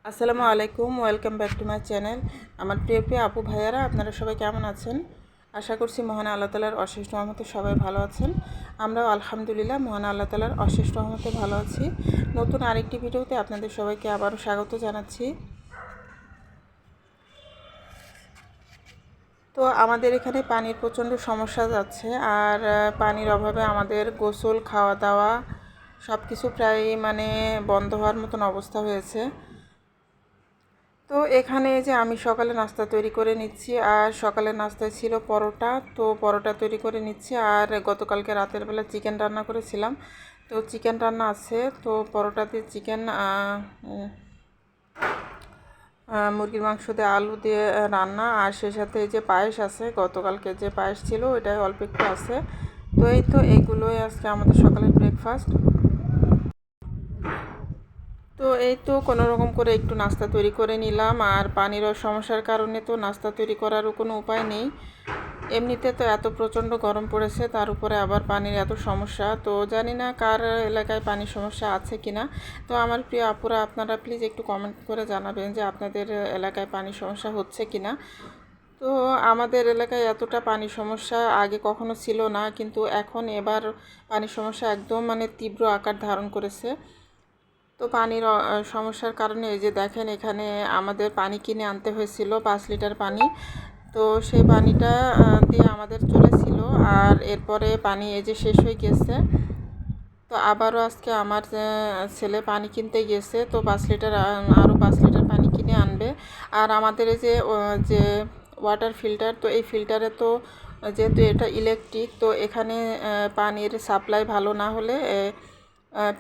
আসসালামু আলাইকুম, welcome back to my channel. আমার প্রিয় প্রিয় আপু ভাইয়ারা, আপনারা সবাই কেমন আছেন? আশা করছি মহান আল্লাহ তাআলার অশেষ রহমতে সবাই ভালো আছেন। আমরাও আলহামদুলিল্লাহ মহান আল্লাহ তাআলার অশেষ রহমতে ভালো আছি। নতুন আরেকটি ভিডিওতে আপনাদের সবাইকে আবারও স্বাগত জানাচ্ছি। তো আমাদের এখানে পানির প্রচণ্ড সমস্যা যাচ্ছে, আর পানির অভাবে আমাদের গোসল, খাওয়া দাওয়া সব কিছু প্রায় বন্ধ হওয়ার মতন অবস্থা হয়েছে। তো এখানে যে আমি সকালে নাস্তা তৈরি করে নিচ্ছি, আর সকালের নাস্তায় ছিল পরোটা। তো পরোটা তৈরি করে নিচ্ছি, আর গতকালকে রাতের বেলা চিকেন রান্না করেছিলাম, তো চিকেন রান্না আছে। তো পরোটা দিয়ে চিকেন, মুরগির মাংস দিয়ে আলু দিয়ে রান্না, আর সেই সাথে এই যে পায়েস আছে, গতকালকে যে পায়েস ছিল ওইটাই অল্প একটু আছে। তো এইগুলোই আজকে আমাদের সকালের ব্রেকফাস্ট। তো এই তো কোনো রকম করে একটু নাস্তা তৈরি করে নিলাম, আর পানিরও সমস্যার কারণে তো নাস্তা তৈরি করারও কোনো উপায় নেই। এমনিতে তো এত প্রচণ্ড গরম পড়েছে, তার উপরে আবার পানির এত সমস্যা। তো জানি না কার এলাকায় পানির সমস্যা আছে কি না। তো আমার প্রিয় আপুরা, আপনারা প্লিজ একটু কমেন্ট করে জানাবেন যে আপনাদের এলাকায় পানির সমস্যা হচ্ছে কি না। তো আমাদের এলাকায় এতটা পানির সমস্যা আগে কখনো ছিল না, কিন্তু এবার পানির সমস্যা একদম তীব্র আকার ধারণ করেছে। তো পানির সমস্যার কারণে এই যে দেখেন, এখানে আমাদের পানি কিনে আনতে হয়েছিল 5 লিটার পানি। তো সেই পানিটা দিয়ে আমাদের চলেছিল, আর এরপরে পানি এই যে শেষ হয়ে গেছে। তো আবারও আজকে আমার ছেলে পানি কিনতে গেছে, তো 5 লিটার আরও 5 লিটার পানি কিনে আনবে। আর আমাদের এই যে ওয়াটার ফিল্টার, তো এই ফিল্টারে তো যেহেতু এটা ইলেকট্রিক, তো এখানে পানির সাপ্লাই ভালো না হলে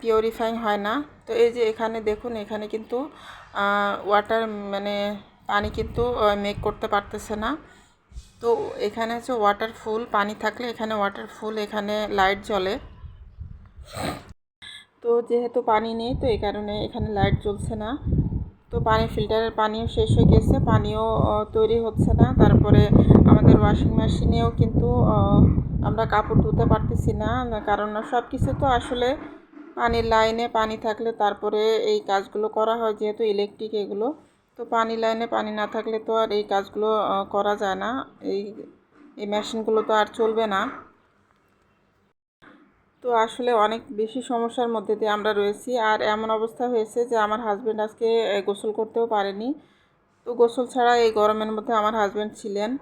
পিওরিফাইং হয় না। তো এই যে এখানে দেখুন, এখানে কিন্তু ওয়াটার পানি কিন্তু মেক করতে পারতেছে না। তো এখানে হচ্ছে ওয়াটারফুল পানি থাকলে এখানে ওয়াটারফুল, এখানে লাইট জ্বলে। তো যেহেতু পানি নেই, তো এই কারণে এখানে লাইট জ্বলছে না। তো পানি ফিল্টারের পানিও শেষ হয়ে গেছে, পানিও তৈরি হচ্ছে না। তারপরে আমাদের ওয়াশিং মেশিনেও কিন্তু আমরা কাপড় ধুতে পারতেছি না, কারণ সব কিছু তো আসলে পানির লাইনে পানি থাকলে তারপরে এই কাজগুলো করা হয়, যেহেতু ইলেকট্রিক এগুলো। তো পানি লাইনে পানি না থাকলে তো আর এই কাজগুলো করা যায় না, এই এই মেশিনগুলো তো আর চলবে না। তো আসলে অনেক বেশি সমস্যার মধ্যে দিয়ে আমরা রয়েছি, আর এমন অবস্থা হয়েছে যে আমার হাজব্যান্ড আজকে গোসল করতেও পারেনি। তো গোসল ছাড়া এই গরমের মধ্যে আমার হাজব্যান্ড ছিলেন।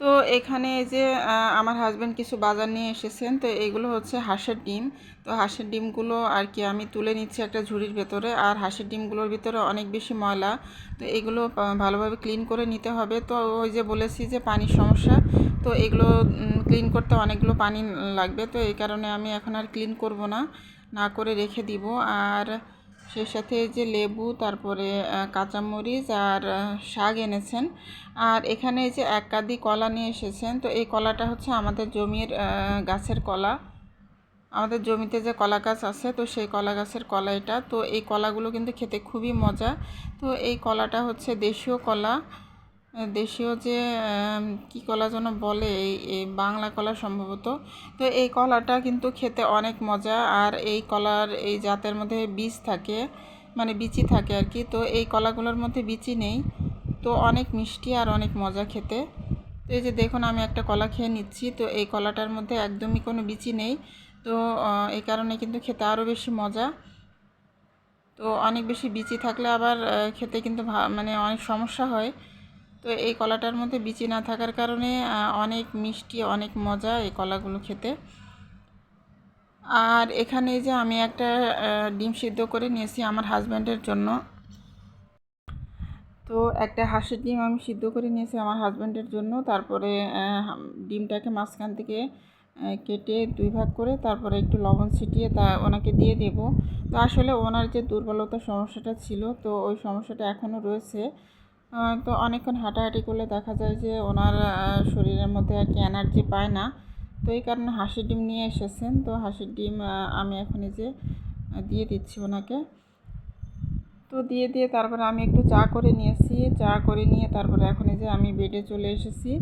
তো এখানে এই যে আমার হাজব্যান্ড কিছু বাজার নিয়ে এসেছেন। তো এইগুলো হচ্ছে হাঁসের ডিম। তো হাঁসের ডিমগুলো আর কি আমি তুলে নিচ্ছি একটা ঝুড়ির ভেতরে, আর হাঁসের ডিমগুলোর ভিতরে অনেক বেশি ময়লা। তো এগুলো ভালোভাবে ক্লিন করে নিতে হবে। তো ওই যে বলেছি যে পানির সমস্যা, তো এগুলো ক্লিন করতে অনেকগুলো পানি লাগবে। তো এই কারণে আমি এখন আর ক্লিন করব না, না করে রেখে দিব। আর সেই সাথে এই যে লেবু, তারপরে কাঁচামরিচ আর শাক এনেছেন। আর এখানে এই যে 1 কাঁদি কলা নিয়ে এসেছেন। তো এই কলাটা হচ্ছে আমাদের জমির গাছের কলা। আমাদের জমিতে যে কলা গাছ আছে, তো সেই কলা গাছের কলা এটা। তো এই কলাগুলো কিন্তু খেতে খুবই মজা। তো এই কলাটা হচ্ছে দেশীয় কলা, দেশীয় যে কী কলা যেন বলে, এই বাংলা কলা সম্ভবত। তো এই কলাটা কিন্তু খেতে অনেক মজা, আর এই কলার এই জাতের মধ্যে বীজ থাকে, বিচি থাকে আর কি। তো এই কলাগুলোর মধ্যে বিচি নেই, তো অনেক মিষ্টি আর অনেক মজা খেতে। তো এই যে দেখুন, আমি একটা কলা খেয়ে নিচ্ছি। তো এই কলাটার মধ্যে একদমই কোনো বিচি নেই, তো এই কারণে কিন্তু খেতে আরও বেশি মজা। তো অনেক বেশি বিচি থাকলে আবার খেতে কিন্তু অনেক সমস্যা হয়। তো এই কলাটার মধ্যে বিচি না থাকার কারণে অনেক মিষ্টি, অনেক মজা এই কলাগুলো খেতে। আর এখানে যে আমি একটা ডিম সিদ্ধ করে নিয়েছি আমার হাজব্যান্ডের জন্য। তো একটা হাঁসের ডিম আমি সিদ্ধ করে নিয়েছি আমার হাজব্যান্ডের জন্য। তারপরে ডিমটাকে মাঝখান থেকে কেটে 2 ভাগ করে তারপরে একটু লবণ ছিটিয়ে ওনাকে দিয়ে দেব। তো আসলে ওনার যে দুর্বলতার সমস্যাটা ছিল, তো ওই সমস্যাটা এখনও রয়েছে। তো অনেকক্ষণ হাঁটাহাঁটি করলে দেখা যায় যে ওনার শরীরের মধ্যে আর কি এনার্জি পায় না। তো এই কারণে হাঁসের ডিম নিয়ে এসেছেন। তো হাঁসের ডিম আমি এখন এই যে দিয়ে দিচ্ছি ওনাকে। তো দিয়ে তারপরে আমি একটু চা করে নিয়েছি। চা করে নিয়ে তারপরে এখন এই যে আমি বেডে চলে এসেছি।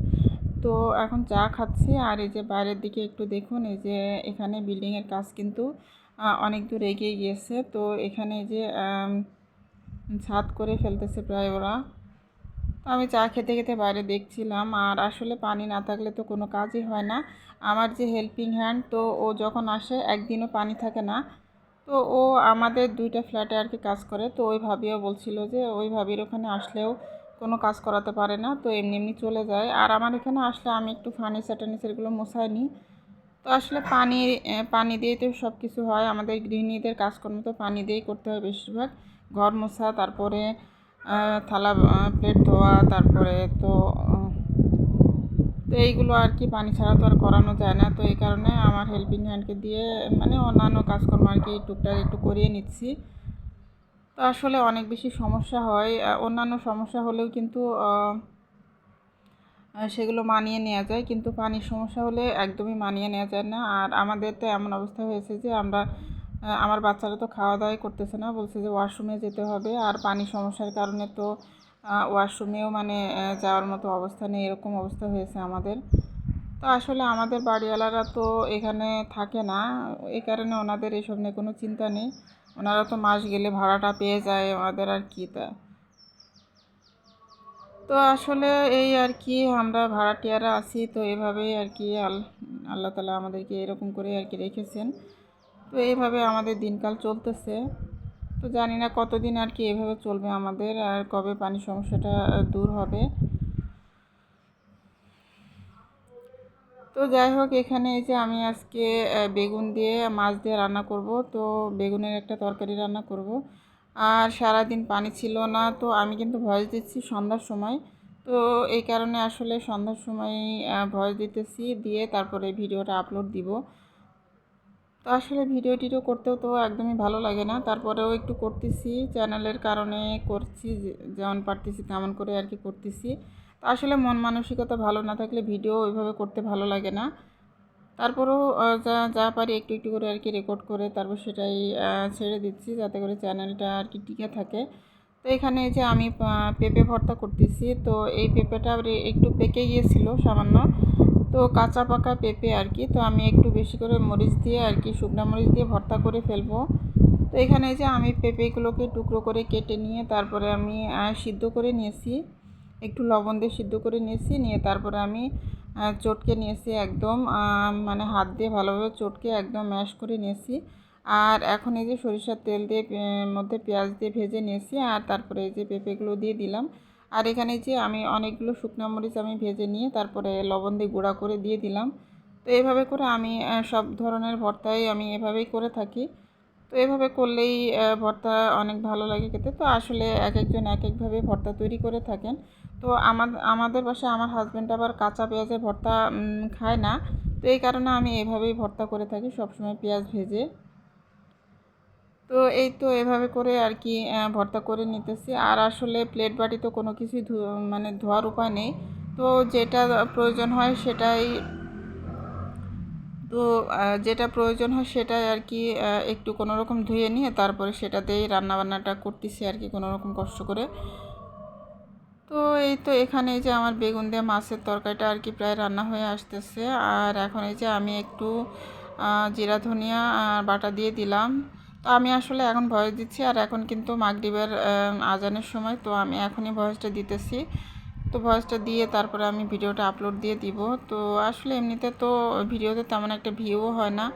তো এখন চা খাচ্ছি, আর এই যে বাইরের দিকে একটু দেখুন, এই যে এখানে বিল্ডিংয়ের কাজ কিন্তু অনেক দূর এগিয়ে গিয়েছে। তো এখানে যে ছাদ করে ফেলতেছে প্রায় ওরা। তো আমি চা খেতে খেতে বাইরে দেখছিলাম। আর আসলে পানি না থাকলে তো কোনো কাজই হয় না। আমার যে হেল্পিং হ্যান্ড, তো ও যখন আসে একদিনও পানি থাকে না। তো ও আমাদের 2টা ফ্ল্যাটে আর কি কাজ করে। তো ওই ভাবিও বলছিল যে ওই ভাবির ওখানে আসলেও কোনো কাজ করাতে পারে না, তো এমনি এমনি চলে যায়। আর আমার এখানে আসলে আমি একটু ফার্নিচার টার্নিচারগুলো মোছাই নিই। তো আসলে পানি দিয়েই তো সব কিছু হয়। আমাদের গৃহিণীদের কাজকর্ম তো পানি দিয়েই করতে হয় বেশিরভাগ। ঘর মোছা, তারপরে থালা প্লেট ধোয়া, তারপরে তো তো এইগুলো আর কি পানি ছাড়া তো আর করানো যায় না। তো এই কারণে আমার হেল্পিং হ্যান্ডকে দিয়ে মানে অন্যান্য কাজকর্ম আর কি টুকটাক একটু করিয়ে নিচ্ছি। তো আসলে অনেক বেশি সমস্যা হয়। অন্যান্য সমস্যা হলেও কিন্তু সেগুলো মানিয়ে নেওয়া যায়, কিন্তু পানির সমস্যা হলে একদমই মানিয়ে নেওয়া যায় না। আর আমাদের তো এমন অবস্থা হয়েছে যে আমার বাচ্চারা তো খাওয়া দাওয়াই করতেছে না, বলছে যে ওয়াশরুমে যেতে হবে। আর পানির সমস্যার কারণে তো ওয়াশরুমেও মানে যাওয়ার মতো অবস্থা নেই, এরকম অবস্থা হয়েছে আমাদের। তো আসলে আমাদের বাড়িওয়ালারা তো এখানে থাকে না, এই কারণে ওনাদের এসব নিয়ে কোনো চিন্তা নেই। ওনারা তো মাস গেলে ভাড়াটা পেয়ে যায়, ওনাদের আর কি তা। তো আসলে এই আর কি আমরা ভাড়াটিয়ারা আছি, তো এভাবেই আর কি আল্লাহ তাআলা আমাদেরকে এরকম করে আর কি রেখেছেন। তো এইভাবে আমাদের দিনকাল চলতেছে। তো জানি না কতদিন আর কি এভাবে চলবে আমাদের, আর কবে পানির সমস্যাটা দূর হবে। তো যাই হোক, এখানে এই যে আমি আজকে বেগুন দিয়ে মাছ দিয়ে রান্না করব। তো বেগুনের একটা তরকারি রান্না করব। আর সারাদিন পানি ছিল না, তো আমি কিন্তু ভয়েস দিচ্ছি সন্ধ্যার সময়। তো এই কারণে আসলে সন্ধ্যার সময় ভয়েস দিতেছি, দিয়ে তারপরে ভিডিওটা আপলোড দিব। তো আসলে ভিডিও টিডিও করতেও তো একদমই ভালো লাগে না, তারপরেও একটু করতেছি, চ্যানেলের কারণে করছি, যেমন পারতেছি তেমন করে আর কি করতেছি। তো আসলে মন মানসিকতা ভালো না থাকলে ভিডিও ওইভাবে করতে ভালো লাগে না। তারপরেও যা যা পারি একটু একটু করে আর কি রেকর্ড করে তারপর সেটাই ছেড়ে দিচ্ছি, যাতে করে চ্যানেলটা আর কি টিকে থাকে। তো এখানে যে আমি পেঁপে ভর্তা করতেছি। তো এই পেঁপেটা একটু পেকে গিয়েছিল সামান্য, তো কাঁচা পাকা পেঁপে আর কি। তো আমি একটু বেশি করে মরিচ দিয়ে আর কি, শুকনো মরিচ দিয়ে ভর্তা করে ফেলবো। তো এখানে যে আমি পেঁপেগুলোকে টুকরো করে কেটে নিয়ে তারপরে আমি সিদ্ধ করে নিয়েছি, একটু লবণ দিয়ে সিদ্ধ করে নিয়েছি, নিয়ে তারপরে আমি চটকে নিয়েছি একদম, মানে হাত দিয়ে ভালোভাবে চটকে একদম ম্যাশ করে নিয়েছি। আর এখন এই যে সরিষার তেল দিয়ে মধ্যে পেঁয়াজ দিয়ে ভেজে নিয়েছি, আর তারপরে এই যে পেঁপেগুলো দিয়ে দিলাম। আর এখানে যে আমি অনেকগুলো শুকনো মরিচ আমি ভেজে নিয়ে তারপরে লবণ দিয়ে গুঁড়া করে দিয়ে দিলাম। তো এইভাবে করে আমি সব ধরনের ভর্তাই আমি এভাবেই করে থাকি। তো এভাবে করলেই ভর্তা অনেক ভালো লাগে খেতে। তো আসলে এক একজন এক একভাবে ভর্তা তৈরি করে থাকেন। তো আমাদের বাসায় আমার হাজব্যান্ড আবার কাঁচা পেঁয়াজের ভর্তা খায় না। তো এই কারণে আমি এভাবেই ভর্তা করে থাকি, সবসময় পেঁয়াজ ভেজে। তো এই তো এভাবে করে আর কি ভর্তা করে নিতেছি। আর আসলে প্লেট বাটি তো কোনো কিছুই মানে ধোয়ার উপায় নেই। তো যেটা প্রয়োজন হয় সেটাই, তো যেটা প্রয়োজন হয় সেটাই আর কি একটু কোনো রকম ধুয়ে নিয়ে তারপরে সেটাতেই রান্নাবান্নাটা করতেছি আর কি, কোনো রকম কষ্ট করে। তো এই তো এখানে এই যে আমার বেগুন দিয়ে মাছের তরকারিটা আর কি প্রায় রান্না হয়ে আসতেছে। আর এখন এই যে আমি একটু জিরা ধনিয়া বাটা দিয়ে দিলাম। তো আমি আসলে এখন ভয়েস দিচ্ছি, আর এখন কিন্তু মাগরিবের আজানের সময়, তো আমি এখনই ভয়েসটা দিতেছি। তো ভয়েসটা দিয়ে তারপরে আমি ভিডিওটা আপলোড দিয়ে দিব। তো আসলে এমনিতে তো ভিডিওতে তেমন একটা ভিউও হয় না।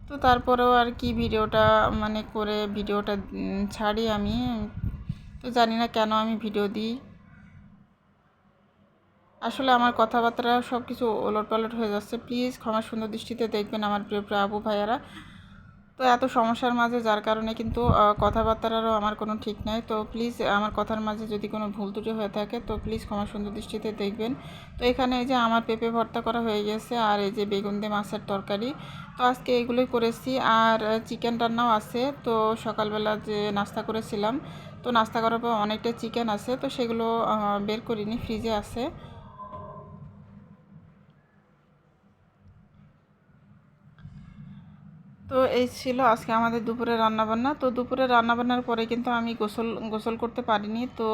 তো তারপরেও আর কি ভিডিওটা মানে করে ভিডিওটা ছাড়ি আমি। তো জানি না কেন আমি ভিডিও দিই। আসলে আমার কথাবার্তা সব কিছু ওলটপালট হয়ে যাচ্ছে, প্লিজ ক্ষমা সুন্দর দৃষ্টিতে দেখবেন আমার প্রিয় প্রিয় আপু ভাইয়ারা। তো এত সমস্যার মাঝে যার কারণে কিন্তু কথাবার্তারও আমার কোনো ঠিক নাই। তো প্লিজ আমার কথার মাঝে যদি কোনো ভুল ত্রুটি হয়ে থাকে তো প্লিজ ক্ষমা সুন্দর দৃষ্টিতে দেখবেন। তো এখানে এই যে আমার পেঁপে ভর্তা করা হয়ে গেছে, আর এই যে বেগুন দিয়ে মাছের তরকারি। তো আজকে এগুলোই করেছি, আর চিকেন রান্নাও আছে। তো সকালবেলা যে নাস্তা করেছিলাম, তো নাস্তা করার পর অনেকটা চিকেন আছে, তো সেগুলো বের করিনি, ফ্রিজে আছে। তো এই ছিল আজকে আমাদের দুপুরে রান্নাবান্না। তো দুপুরে রান্নাবান্নার পরে কিন্তু আমি গোসল করতে পারিনি। তো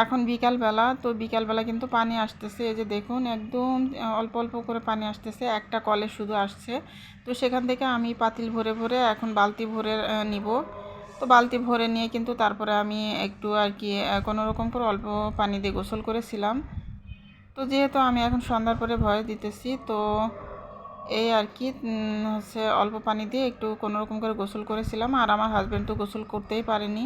এখন বিকালবেলা, তো বিকালবেলা কিন্তু পানি আসতেছে, এই যে দেখুন একদম অল্প অল্প করে পানি আসতেছে, একটা কলে শুধু আসছে। তো সেখান থেকে আমি পাতিল ভরে ভরে এখন বালতি ভরে নিব। তো বালতি ভরে নিয়ে কিন্তু তারপরে আমি একটু আর কি কোনো রকম করে অল্প পানি দিয়ে গোসল করেছিলাম। তো যেহেতু আমি এখন সন্ধ্যার পরে ভয়েস দিতেছি, তো এই আর কি হচ্ছে অল্প পানি দিয়ে একটু কোনো রকম করে গোসল করেছিলাম। আর আমার হাজব্যান্ড তো গোসল করতেই পারেনি।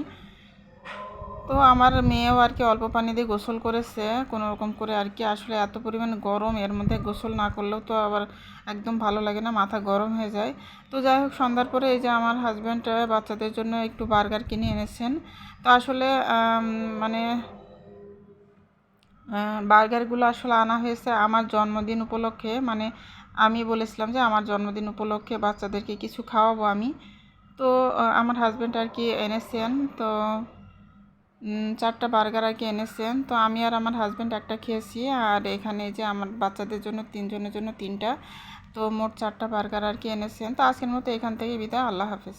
তো আমার মেয়েও আর কি অল্প পানি দিয়ে গোসল করেছে কোনো রকম করে আর কি। আসলে এত পরিমাণ গরম, এর মধ্যে গোসল না করলেও তো আবার একদম ভালো লাগে না, মাথা গরম হয়ে যায়। তো যাই হোক, সন্ধ্যার পরে এই যে আমার হাজব্যান্ড বাচ্চাদের জন্য একটু বার্গার কিনে এনেছেন। তো আসলে মানে বার্গারগুলো আসলে আনা হয়েছে আমার জন্মদিন উপলক্ষে। মানে আমি বলেছিলাম যে আমার জন্মদিন উপলক্ষে বাচ্চাদেরকে কিছু খাওয়াবো আমি। তো আমার হাজব্যান্ড আর কি এনেছেন। তো 4টা বার্গার আর কি এনেছেন। তো আমি আর আমার হাজব্যান্ড একটা খেয়েছি, আর এখানে যে আমার বাচ্চাদের জন্য 3 জনের জন্য 3টা। তো মোট 4টা বার্গার আর কি এনেছেন। তো আজকের মতো এখান থেকে বিদায়, আল্লাহ হাফেজ।